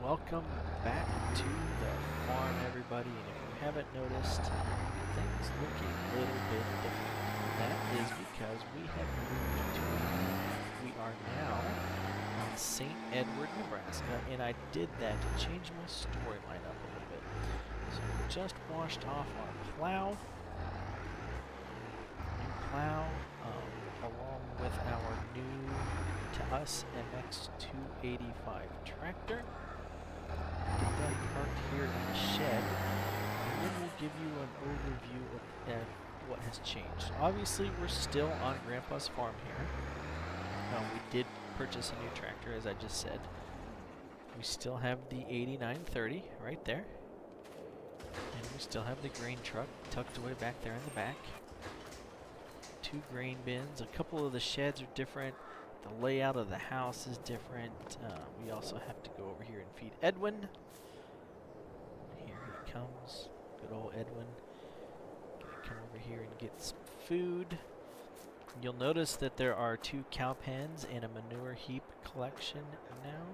welcome back to the farm, everybody. And if you haven't noticed, things look a little bit different. That is because we have moved to, we are now on St. Edward, Nebraska, and I did that to change my storyline up a little bit. So we just washed off our plow, along with our new, to us, MX285 tractor. Get that parked here in the shed, and then we'll give you an overview of what has changed. Obviously, we're still on Grandpa's farm here. We did purchase a new tractor, as I just said. We still have the 8930 right there, and we still have the grain truck tucked away back there in the back. 2 grain bins. A couple of the sheds are different. The layout of the house is different. We also have to go over here and feed Edwin. Here he comes. Good old Edwin. Gonna come over here and get some food. You'll notice that there are 2 cow pens and a manure heap collection now.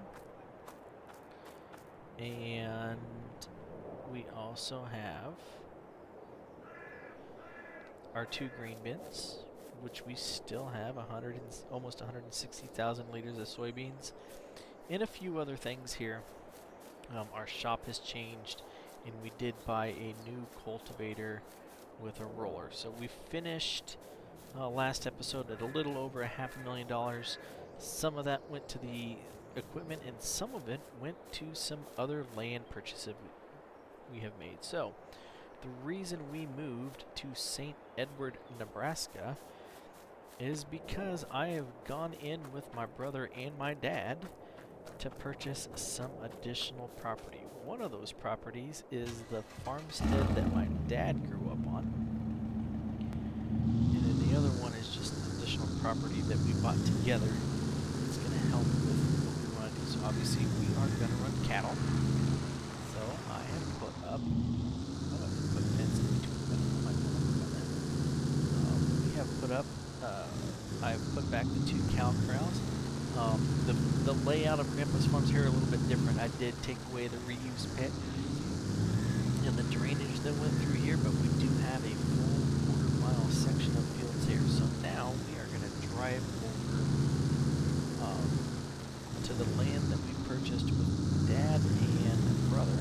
And we also have our 2 green bins, which we still have almost 160,000 liters of soybeans, and a few other things here. Our shop has changed, and we did buy a new cultivator with a roller. So we finished last episode at a little over $500,000. Some of that went to the equipment, and some of it went to some other land purchases we have made. So the reason we moved to St. Edward, Nebraska is because I have gone in with my brother and my dad to purchase some additional property. One of those properties is the farmstead that my dad grew up on. And then the other one is just an additional property that we bought together. It's going to help with what we want to do. So obviously we are going to run cattle. So I have put up, put fence in between, but I might want to work on that. We have put up, I've put back the 2 cow corrals. The layout of Grandpa's farms here are a little bit different. I did take away the reuse pit and the drainage that went through here, but we do have a full quarter-mile section of fields here. So now we are going to drive over to the land that we purchased with Dad and brother,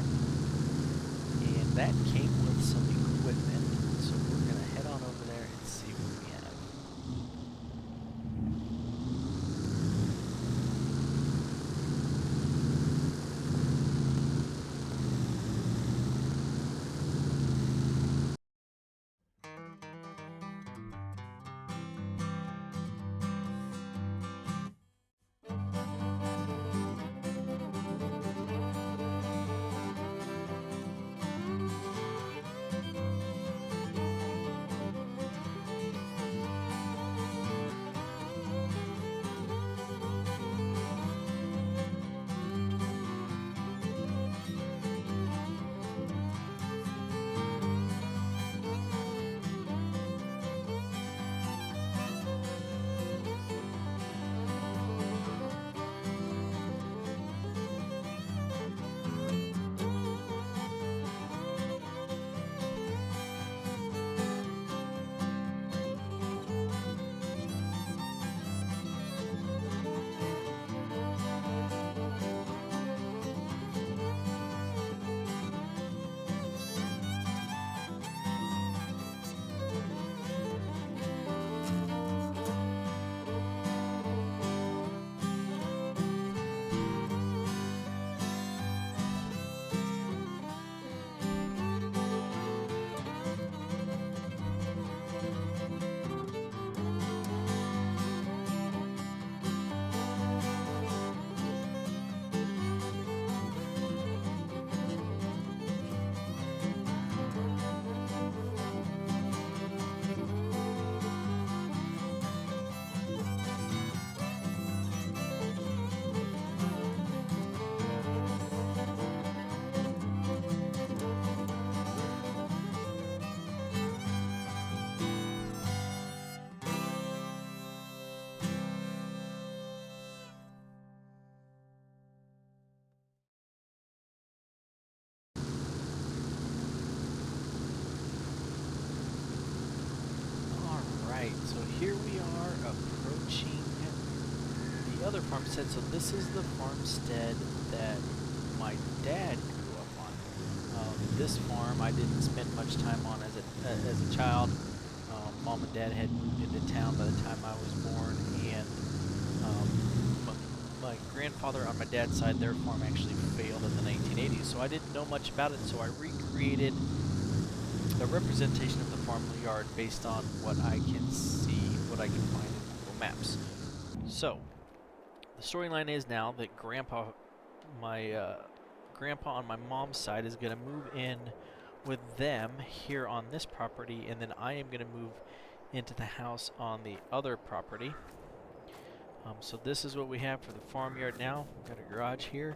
and that came with some equipment. So we're going to head on over there and see what we have. Alright, so here we are approaching the other farmstead. So this is the farmstead that my dad grew up on. This farm I didn't spend much time on as a child. Mom and dad had moved into town by the time I was born, and my grandfather on my dad's side, their farm actually failed in the 1980s, so I didn't know much about it, so I recreated a representation of the farmyard based on what I can see, what I can find in Google Maps. So, the storyline is now that Grandpa on my mom's side is going to move in with them here on this property, and then I am going to move into the house on the other property. So this is what we have for the farmyard now. We've got a garage here.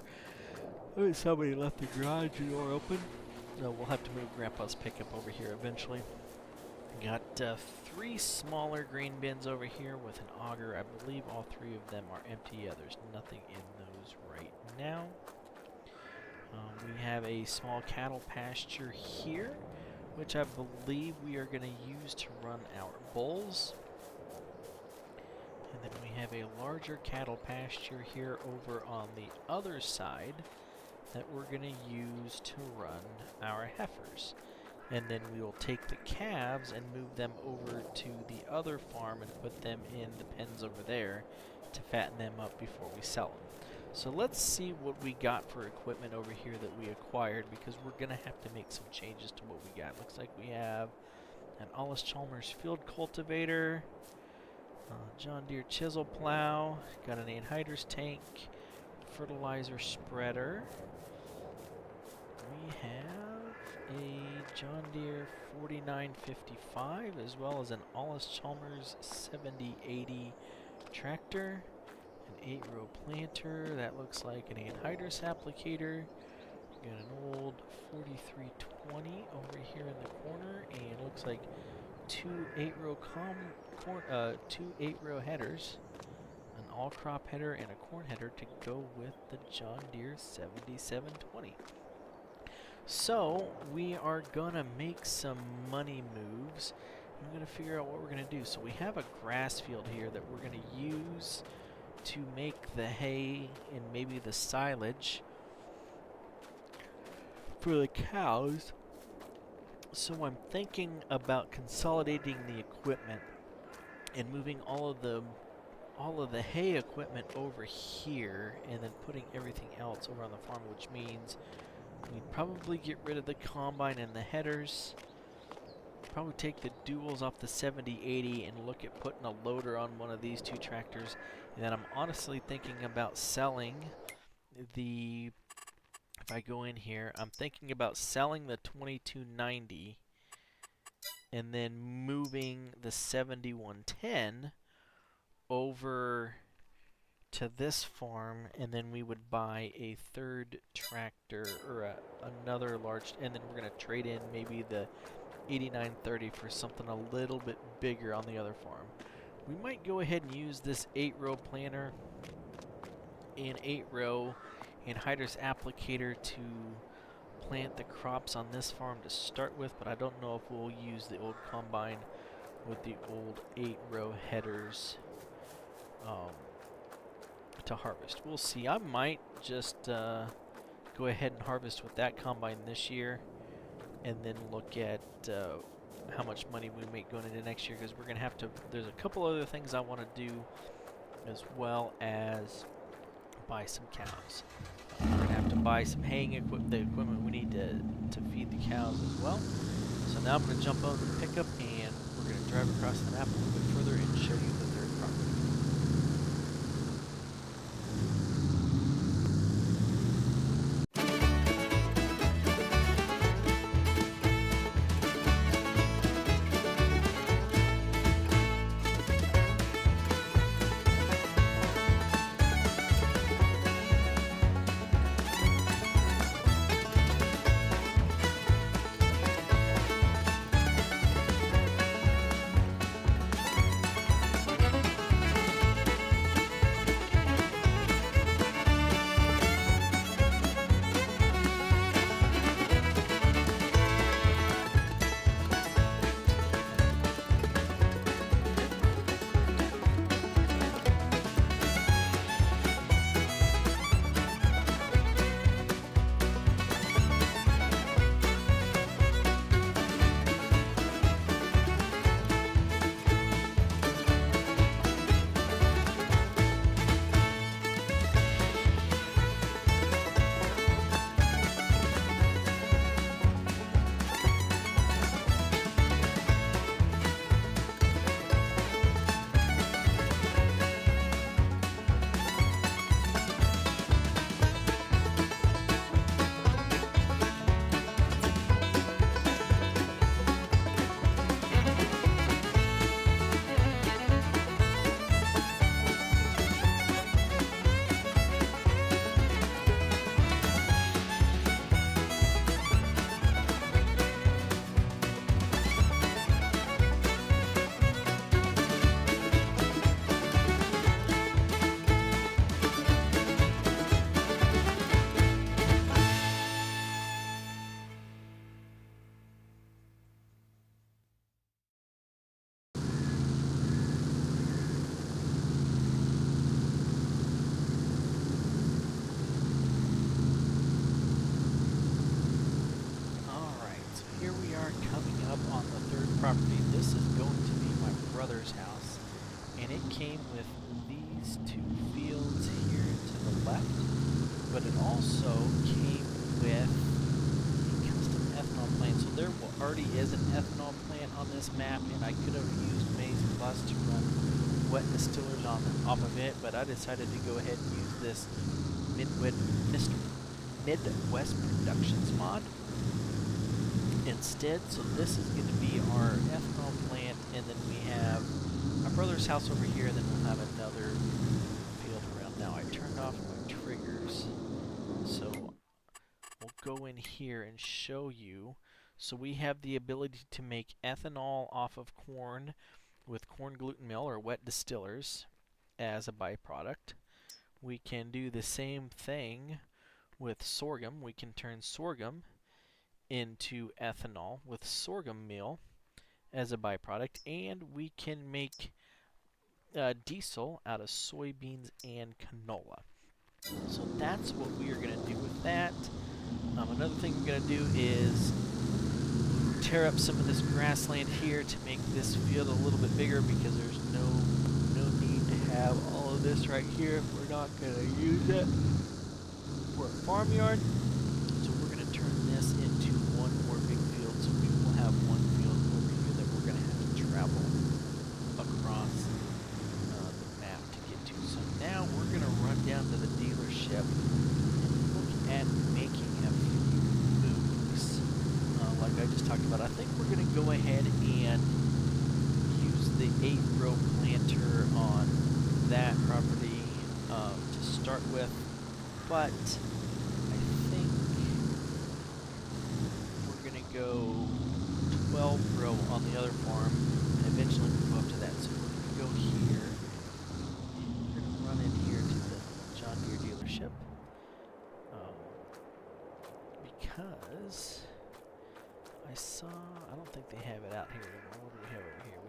Oh, somebody left the garage door open. So we'll have to move Grandpa's pickup over here eventually. Got 3 smaller grain bins over here with an auger. I believe all 3 of them are empty. Yeah, there's nothing in those right now. We have a small cattle pasture here, which I believe we are going to use to run our bulls. And then we have a larger cattle pasture here over on the other side that we're going to use to run our heifers. And then we will take the calves and move them over to the other farm and put them in the pens over there to fatten them up before we sell them. So let's see what we got for equipment over here that we acquired, because we're going to have to make some changes to what we got. Looks like we have an Allis-Chalmers field cultivator, John Deere chisel plow, got an 8-hydrous tank, fertilizer spreader. We have a John Deere 4955 as well as an Allis-Chalmers 7080 tractor, an 8-row planter, that looks like an 8-hydrous applicator. Got an old 4320 over here in the corner, and it looks like 2 8-row headers, an all-crop header and a corn header to go with the John Deere 7720. So we are gonna make some money moves. I'm gonna figure out what we're gonna do. So we have a grass field here that we're gonna use to make the hay and maybe the silage for the cows. So I'm thinking about consolidating the equipment and moving all of the hay equipment over here, and then putting everything else over on the farm, which means we'd probably get rid of the combine and the headers. Probably take the duals off the 7080 and look at putting a loader on one of these 2 tractors. And then I'm honestly thinking about selling the, if I go in here, I'm thinking about selling the 2290 and then moving the 7110 over to this farm, and then we would buy a 3rd tractor or another large, and then we're going to trade in maybe the 8930 for something a little bit bigger on the other farm. We might go ahead and use this 8-row planter and 8-row and hydrous applicator to plant the crops on this farm to start with, but I don't know if we'll use the old combine with the old 8-row headers to harvest. We'll see. I might just go ahead and harvest with that combine this year, and then look at how much money we make going into next year, because we're gonna have to, there's a couple other things I want to do, as well as buy some cows. We're gonna have to buy some haying equipment, the equipment we need to feed the cows as well. So now I'm gonna jump on the pickup, and we're gonna drive across the map a little bit further and show you the 3rd property. property. This is going to be my brother's house, and it came with these 2 fields here to the left, but it also came with a custom ethanol plant. So there already is an ethanol plant on this map, and I could have used Maize Plus to run wet distillers off of it, but I decided to go ahead and use this Midwest Productions mod instead. So this is going to be our ethanol plant, and then we have my brother's house over here, and then we'll have another field around. Now I turned off my triggers, so we'll go in here and show you. So we have the ability to make ethanol off of corn with corn gluten mill or wet distillers as a byproduct. We can do the same thing with sorghum. We can turn sorghum into ethanol with sorghum meal as a byproduct, and we can make diesel out of soybeans and canola. So that's what we are going to do with that. Another thing we're going to do is tear up some of this grassland here to make this field a little bit bigger, because there's no need to have all of this right here if we're not going to use it for a farmyard. So we're going to turn this into one more big field, so we will have one field over here that we're going to have to travel across the map to get to. So now we're going to run down to the dealership and look at making a few moves. Like I just talked about, I think we're going to go ahead and use the 8-row planter on that property to start with, but I think we're going to go 12-row on the other farm and eventually move up to that. So we're going to go here, and we're going to run in here to the John Deere dealership, because I don't think they have it out here anymore. What do we have over here?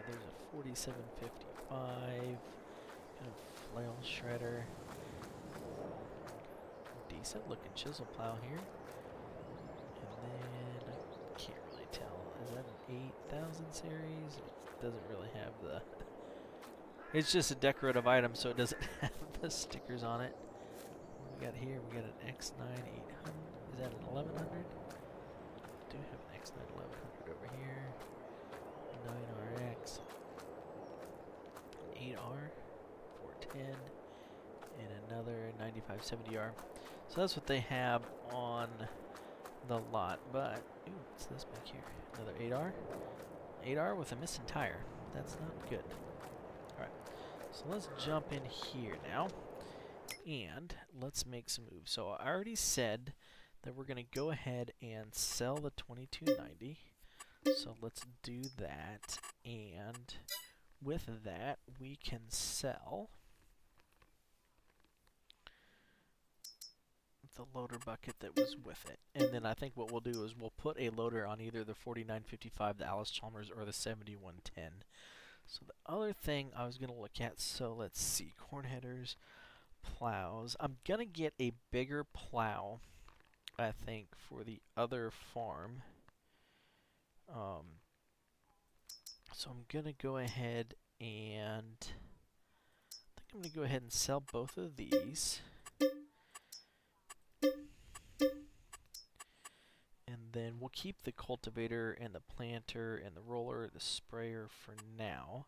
There's a 4755 kind of flail shredder. Decent looking chisel plow here. And then, I can't really tell. Is that an 8000 series? It doesn't really have the... It's just a decorative item, so it doesn't have the stickers on it. What we got here? We got an X9 800. Is that an 1100? Do have an X9 1100 over here. 9RX. 8R. 410. And another 9570R. So that's what they have on the lot. But, ooh, what's this back here? Another 8R. 8R with a missing tire. That's not good. Alright, so let's jump in here now. And let's make some moves. So I already said that we're going to go ahead and sell the 2290. So let's do that. And with that, we can sell the loader bucket that was with it. And then I think what we'll do is we'll put a loader on either the 4955, the Alice Chalmers, or the 7110. So the other thing I was going to look at, so let's see, corn headers, plows. I'm going to get a bigger plow, I think, for the other farm. So I'm going to go ahead and sell both of these. And then we'll keep the cultivator and the planter and the roller, the sprayer for now.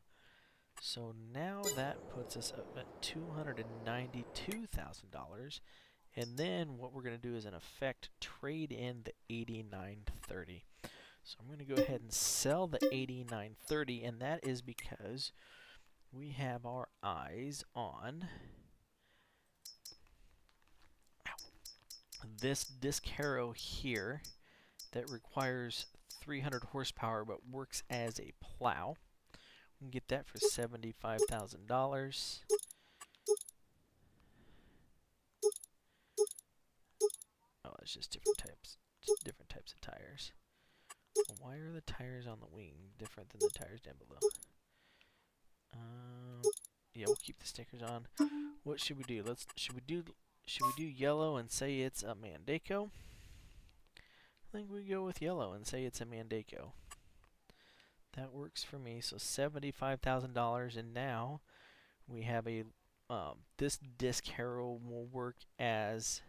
So now that puts us up at $292,000. And then what we're going to do is, in effect, trade in the 8930. So I'm going to go ahead and sell the 8930, and that is because we have our eyes on this disc harrow here that requires 300 horsepower but works as a plow. We can get that for $75,000. Oh, it's just different types of tires. Well, why are the tires on the wing different than the tires down below? Yeah, we'll keep the stickers on. What should we do? Should we do yellow and say it's a Mandeko? I think we go with yellow and say it's a Mandeko. That works for me. So $75,000, and now we have a this disc harrow will work as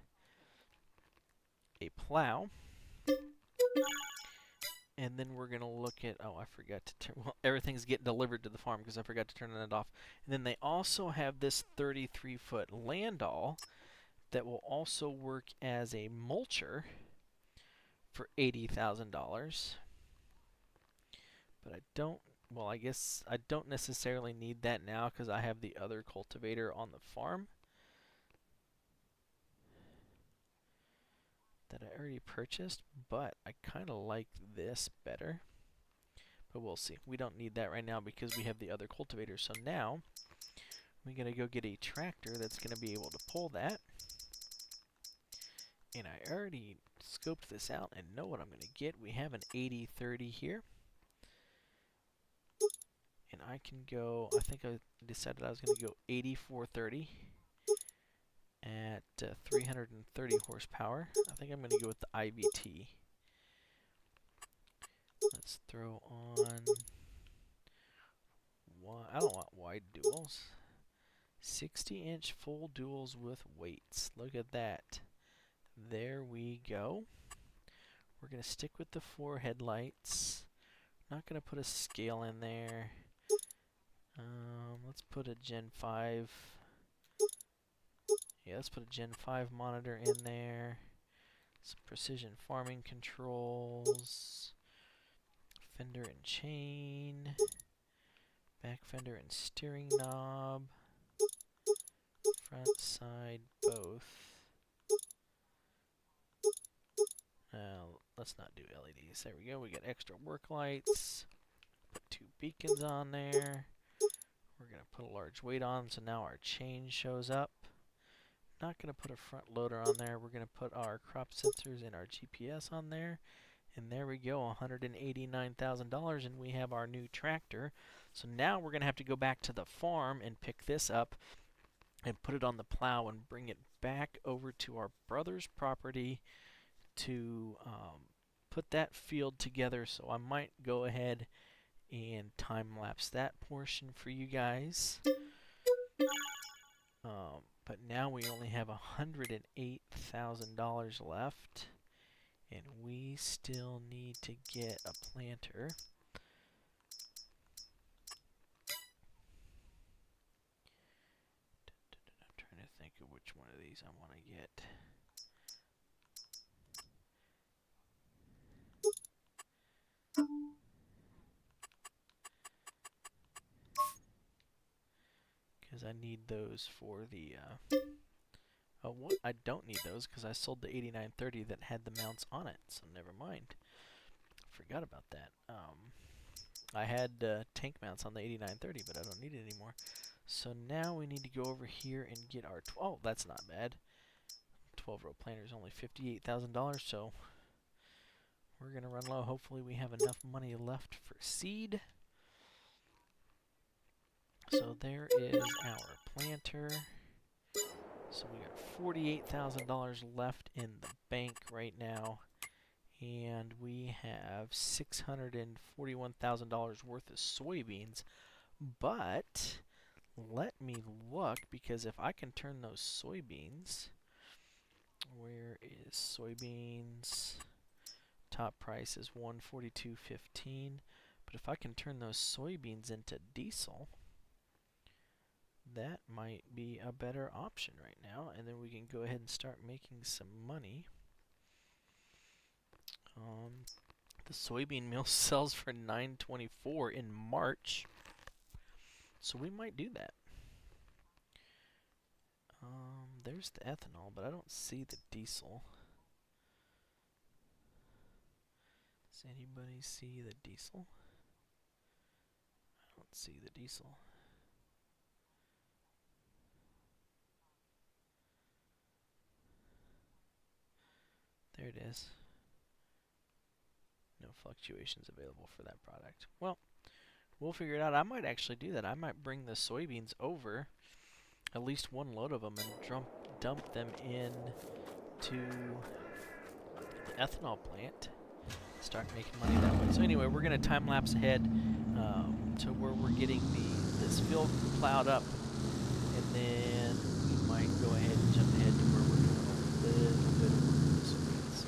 a plow. And then we're going to look at, oh, I forgot to turn, well, everything's getting delivered to the farm because I forgot to turn it off. And then they also have this 33-foot landau that will also work as a mulcher for $80,000. But I don't, well, I guess I don't necessarily need that now because I have the other cultivator on the farm that I already purchased, but I kind of like this better. But we'll see. We don't need that right now because we have the other cultivator. So now we're going to go get a tractor that's going to be able to pull that. And I already scoped this out and know what I'm going to get. We have an 80-30 here. And I can go, I think I decided I was going to go 84-30 at 330 horsepower. I think I'm going to go with the IVT. Let's throw on, I don't want wide duals. 60-inch full duals with weights. Look at that. There we go. We're going to stick with the 4 headlights. Not going to put a scale in there. Let's put a Gen 5. Yeah, let's put a Gen 5 monitor in there. Some precision farming controls. Fender and chain. Back fender and steering knob. Front, side, both. Let's not do LEDs. There we go. We got extra work lights. Put 2 beacons on there. We're going to put a large weight on, so now our chain shows up. Not going to put a front loader on there. We're going to put our crop sensors and our GPS on there. And there we go, $189,000, and we have our new tractor. So now we're going to have to go back to the farm and pick this up and put it on the plow and bring it back over to our brother's property to put that field together. So I might go ahead and time-lapse that portion for you guys. But now we only have $108,000 left, and we still need to get a planter. I'm trying to think of which one of these I want to get. Because I need those for the oh, what? I don't need those because I sold the 8930 that had the mounts on it, so never mind. Forgot about that. I had tank mounts on the 8930, but I don't need it anymore. So now we need to go over here and get our oh, that's not bad. 12-row planter is only $58,000, so we're gonna run low. Hopefully we have enough money left for seed. So there is our planter. So we got $48,000 left in the bank right now, and we have $641,000 worth of soybeans. But let me look, because if I can turn those soybeans, where is soybeans? Top price is $142.15. But if I can turn those soybeans into diesel, that might be a better option right now, and then we can go ahead and start making some money. The soybean meal sells for $9.24 in March, so we might do that. There's the ethanol, but I don't see the diesel. Does anybody see the diesel? I don't see the diesel. There it is. No fluctuations available for that product. Well, we'll figure it out. I might actually do that. I might bring the soybeans over, at least one load of them, and dump them in to the ethanol plant. Start making money that way. So anyway, we're going to time-lapse ahead to where we're getting this field plowed up, and then we might go ahead and jump ahead to where we're doing a little bit of work with some weeds.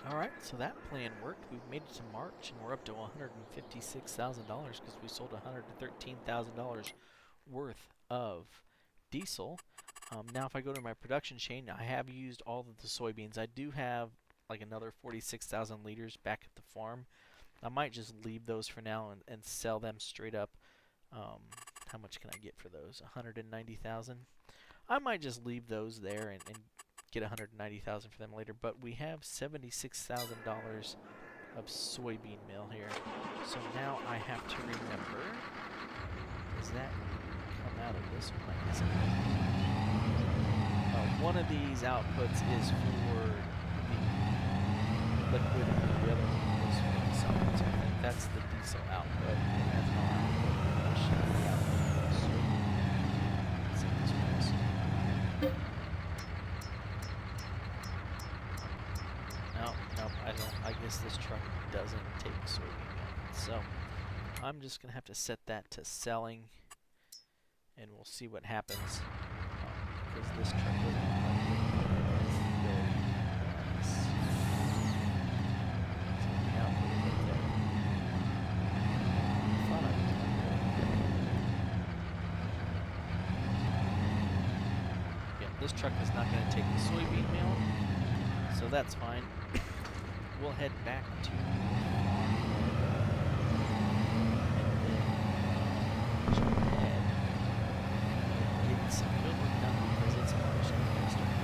Alright, so that plan worked. We've made it to March and we're up to $156,000 because we sold $113,000 worth of diesel. Now if I go to my production chain, I have used all of the soybeans. I do have like another 46,000 liters back at the farm. I might just leave those for now and sell them straight up. How much can I get for those? 190,000. I might just leave those there and get 190,000 for them later. But we have $76,000 of soybean meal here. So now I have to remember, does that come out of this one? I guess it will. One of these outputs is for the liquid and the other one is for the solid. So I think that's the diesel output and ethanol output. Nope, I guess this truck doesn't take soybean meal. So I'm just gonna have to set that to selling and we'll see what happens. Because this truck doesn't this truck is not going to take the soybean meal, so that's fine. We'll head back to get some field work done because it's March and we're starting.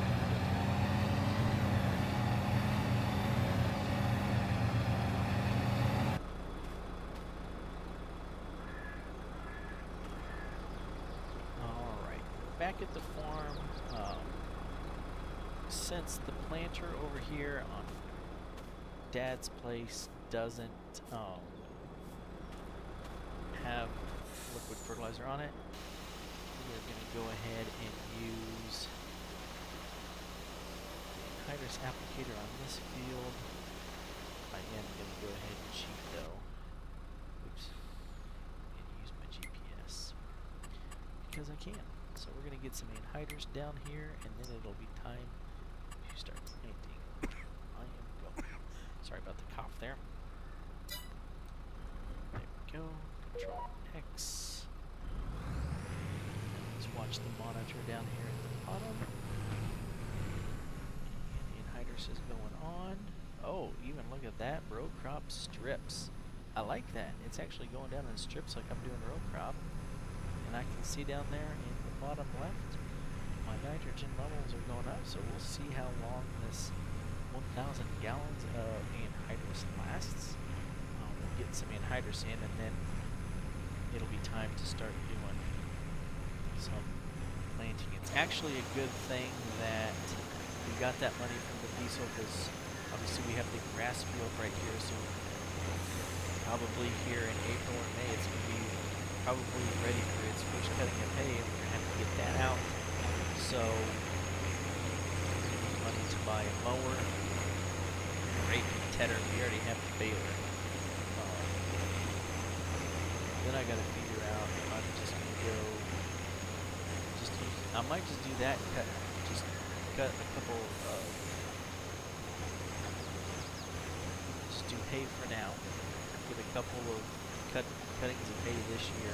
All right, back at the farm. Since the planter over here on Dad's place doesn't have liquid fertilizer on it, we're going to go ahead and use the hydrous applicator on this field. I am going to go ahead and cheat though. Oops. And use my GPS because I can. So we're going to get some anhydrous down here and then it'll be time to start planting. I am going. Sorry about the cough there. There we go. Control X. Let's watch the monitor down here at the bottom. And anhydrous is going on. Oh, even look at that. Row crop strips. I like that. It's actually going down in strips like I'm doing row crop. And I can see down there in the bottom left, my nitrogen levels are going up, so we'll see how long this 1,000 gallons of anhydrous lasts. We'll get some anhydrous in, and then it'll be time to start doing some planting. It's actually a good thing that we got that money from the diesel, because obviously we have the grass field right here, so probably here in April or May it's going to be probably ready for its first cutting of hay, and we're going to have to get that out. So, money to buy a mower, rake and tedder. We already have the baler. Then I got to figure out if I'm just going to go, I might just do that, cut a couple of, just do hay for now. Get a couple of cuttings of hay this year,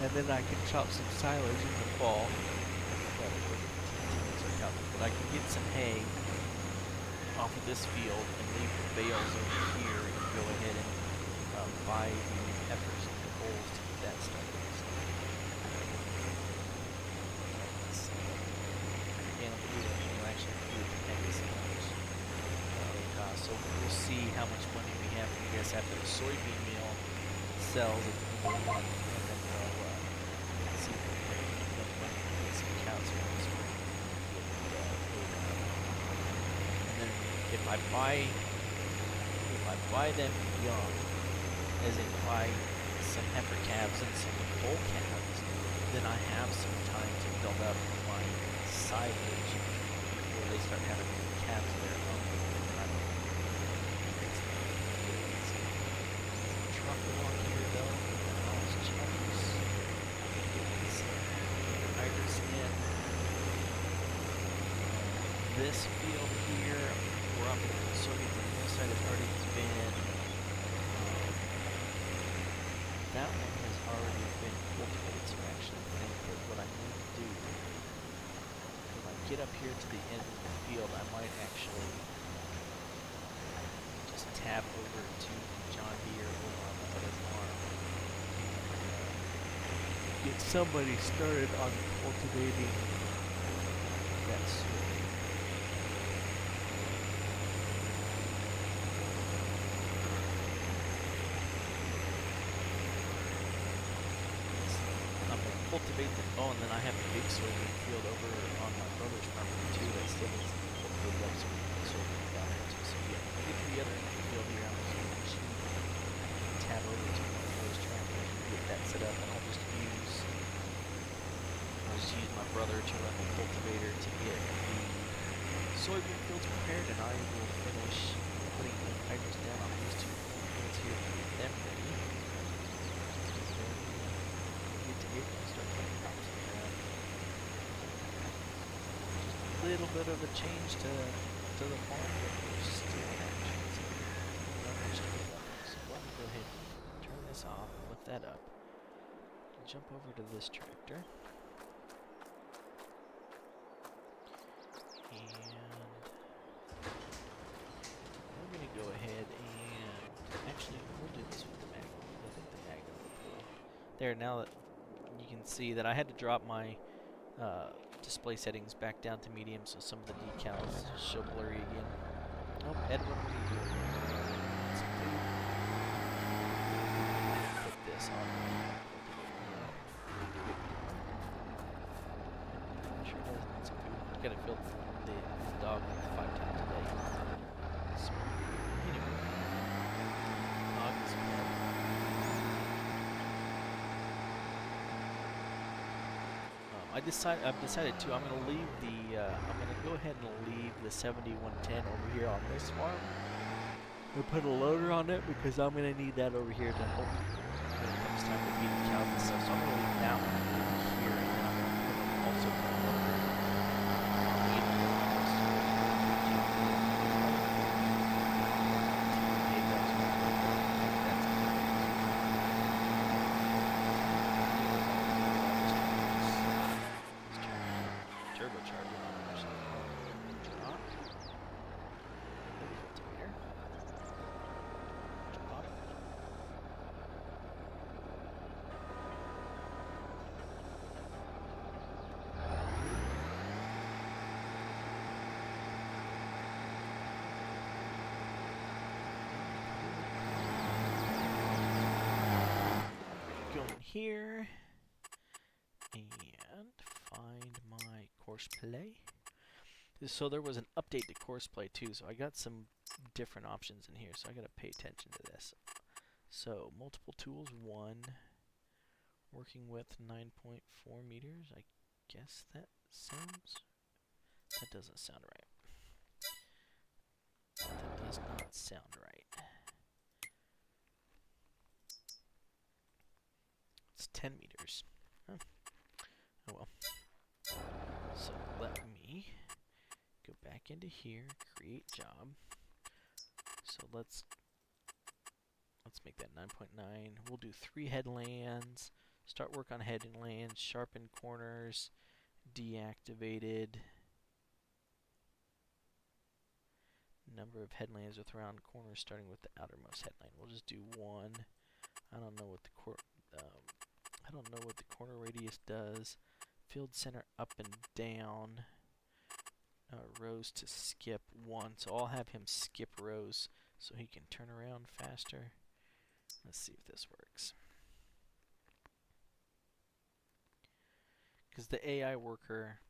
and then I can chop some silage in the fall. But I can get some hay off of this field and leave the bales over here and go ahead and buy the heifers and the bulls to get that stuff. Again, we'll actually do the eggs. So we'll see how much money we have, I guess, after the soybean meal sells at the end of the month, and then we'll see if we can get enough money to get some cows for this week. And then if I buy them young, as in buy some heifer calves and some bull calves, then I have some time to build up my silage before they start having calves of their own. Along here though, and all his chunks. Hydrous in. This field here where I'm putting the soybeans on the hillside has already been, that one has already been cultivated, so I actually think that what I need to do, when I get up here to the end of the field, I might actually just tab over to John Deere over on the other farm and get somebody started on cultivating that soy. Cultivate the, oh, and then I have a big soybean field over on my brother's property too that still needs to be cultivated up, so we can soybeans down there too. So yeah, when I get to the other end of the field here, I'm just going to tab over to one of those tractors and get that set up, and I'll just use my brother to run the cultivator to get the soybean fields prepared, and I will finish putting the hydrants down on these two fields here to get them ready. Little bit of a change to the farm, but we're still actually not much to do about it. So let me go ahead and turn this off, lift that up, jump over to this tractor, and we're going to go ahead and actually we'll do this with the magnet pool. There, now that you can see that I had to drop my display settings back down to medium, so some of the decals show blurry again. Nope, Ed, what are you doing? Put this on. Sure does need some food. Gotta fill the dog like 5 times a day. So, anyway, dog is bad. I've decided to. I'm gonna leave the. I'm gonna go ahead and leave the 7110 over here on this farm. And put a loader on it because I'm gonna need that over here to help when it comes time to feed the cows and stuff. So I'm gonna leave that one here, and then I'm gonna also put a loader. Here and find my course play. So there was an update to course play too, so I got some different options in here, so I gotta pay attention to this. So multiple tools 1, working with 9.4 meters. I guess that doesn't sound right. That does not sound right. It's 10 meters. Huh. Oh well. So let me go back into here, create job. So let's make that 9.9. We'll do 3 headlands. Start work on headlands, sharpen corners, deactivated. Number of headlands with round corners starting with the outermost headland. We'll just do 1. I don't know what the corner radius does. Field center up and down. Rows to skip 1. So I'll have him skip rows so he can turn around faster. Let's see if this works. Because the AI worker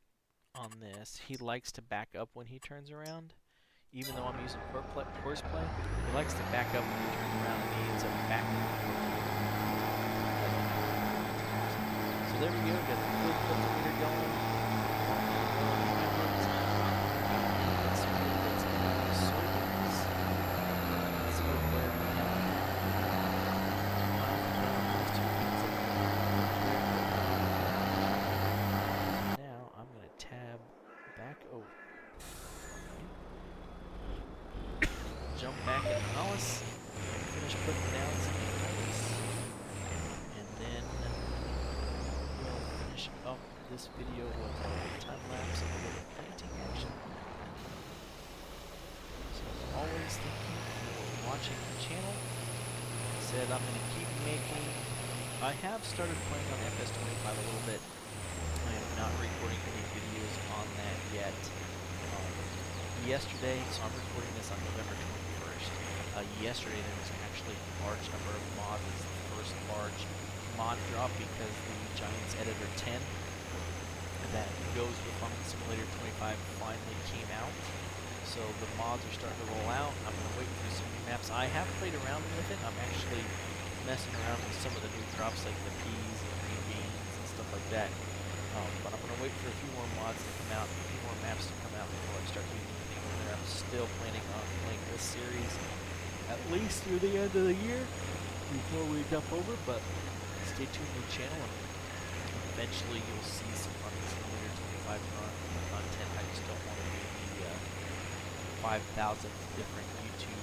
on this, he likes to back up when he turns around. Even though I'm using course play, he likes to back up when he turns around and he ends up backing up. So there we go, got the field cultivator going. this video was a time lapse of a little planting action. So as always, thank you for watching the channel. Like I said, I'm going to keep making. I have started playing on FS25 a little bit. I am not recording any videos on that yet. Yesterday, so I'm recording this on November 21st. Yesterday there was actually large number of mods. It's the first large mod drop because the Giants Editor 10 that goes with Farming Simulator 25 finally came out. So the mods are starting to roll out. I'm going to wait for some new maps. I have played around with it. I'm actually messing around with some of the new drops like the peas and green beans and stuff like that. But I'm going to wait for a few more mods to come out, a few more maps to come out before I start doing anything over there. I'm still planning on playing this series at least through the end of the year before we jump over, but stay tuned to the channel and eventually you'll see some Farming Simulator 25 content. I just don't want to do the 5,000 different YouTube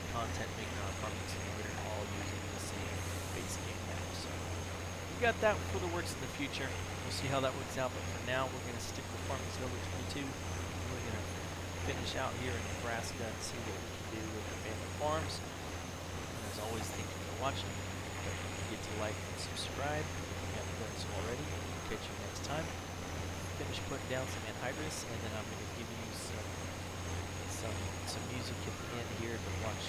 content making on Farming Simulator all using the same base game map. So we got that for the works in the future. We'll see how that works out, but for now we're going to stick with Farming Simulator 22. We're going to finish out here in Nebraska and see what we can do with the family farms. And as always, thank you for watching. Don't forget to like and subscribe if you haven't done so already. We'll catch you next time. Finish putting down some anhydrous, and then I'm going to give you some music at the end here to watch